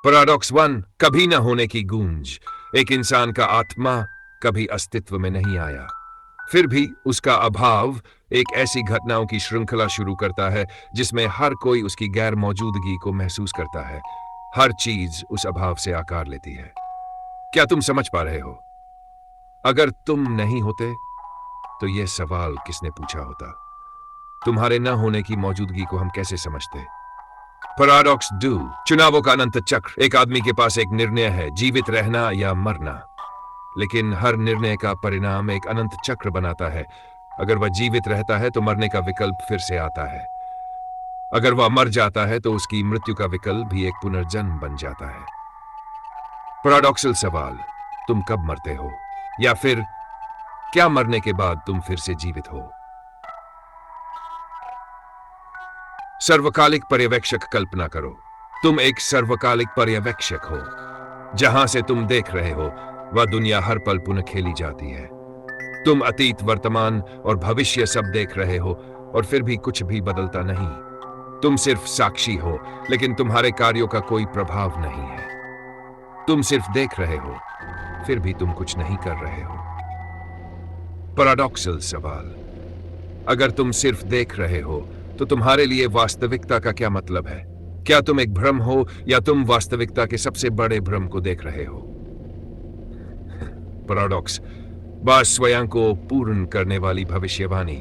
Paradox one, कभी न होने की गूंज। एक इंसान का आत्मा कभी अस्तित्व में नहीं आया, फिर भी उसका अभाव एक ऐसी घटनाओं की श्रृंखला शुरू करता है जिसमें हर कोई उसकी गैर मौजूदगी को महसूस करता है। हर चीज उस अभाव से आकार लेती है। क्या तुम समझ पा रहे हो? अगर तुम नहीं होते तो यह सवाल किसने पूछा होता? तुम्हारे न होने की मौजूदगी को हम कैसे समझते? पैराडॉक्स दो, चुनावों का अनंत चक्र। एक आदमी के पास एक निर्णय है, जीवित रहना या मरना। लेकिन हर निर्णय का परिणाम एक अनंत चक्र बनाता है। अगर वह जीवित रहता है तो मरने का विकल्प फिर से आता है। अगर वह मर जाता है तो उसकी मृत्यु का विकल्प भी एक पुनर्जन्म बन जाता है। पैराडॉक्सल सवाल, तुम कब मरते हो? या फिर क्या मरने के बाद तुम फिर से जीवित हो? सर्वकालिक पर्यवेक्षक कल्पना करो। तुम एक सर्वकालिक पर्यवेक्षक हो। जहां से तुम देख रहे हो वह दुनिया हर पल पुनः खेली जाती है। तुम अतीत, वर्तमान और भविष्य सब देख रहे हो और फिर भी कुछ भी बदलता नहीं। तुम सिर्फ साक्षी हो, लेकिन तुम्हारे कार्यों का कोई प्रभाव नहीं है। तुम सिर्फ देख रहे हो, फिर भी तुम कुछ नहीं कर रहे हो। पैराडॉक्सल सवाल, अगर तुम सिर्फ देख रहे हो तो तुम्हारे लिए वास्तविकता का क्या मतलब है? क्या तुम एक भ्रम हो या तुम वास्तविकता के सबसे बड़े भ्रम को देख रहे हो? पैराडॉक्स, बस स्वयं को पूर्ण करने वाली भविष्यवाणी।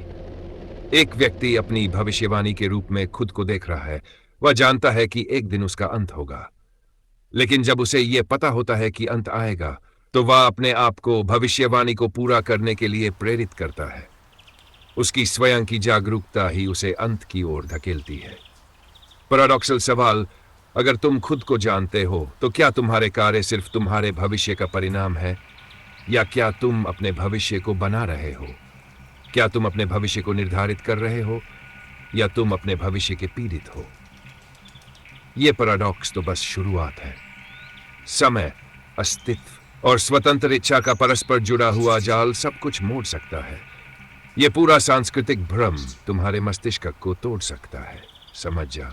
एक व्यक्ति अपनी भविष्यवाणी के रूप में खुद को देख रहा है। वह जानता है कि एक दिन उसका अंत होगा, लेकिन जब उसे यह पता होता है कि अंत आएगा तो वह अपने आप को भविष्यवाणी को पूरा करने के लिए प्रेरित करता है। उसकी स्वयं की जागरूकता ही उसे अंत की ओर धकेलती है। पैराडॉक्सल सवाल, अगर तुम खुद को जानते हो तो क्या तुम्हारे कार्य सिर्फ तुम्हारे भविष्य का परिणाम है, या क्या तुम अपने भविष्य को बना रहे हो? क्या तुम अपने भविष्य को निर्धारित कर रहे हो या तुम अपने भविष्य के पीड़ित हो? यह पैराडॉक्स तो बस शुरुआत है। समय, अस्तित्व और स्वतंत्र इच्छा का परस्पर जुड़ा हुआ जाल सब कुछ मोड़ सकता है। यह पूरा सांस्कृतिक भ्रम तुम्हारे मस्तिष्क को तोड़ सकता है। समझ जा।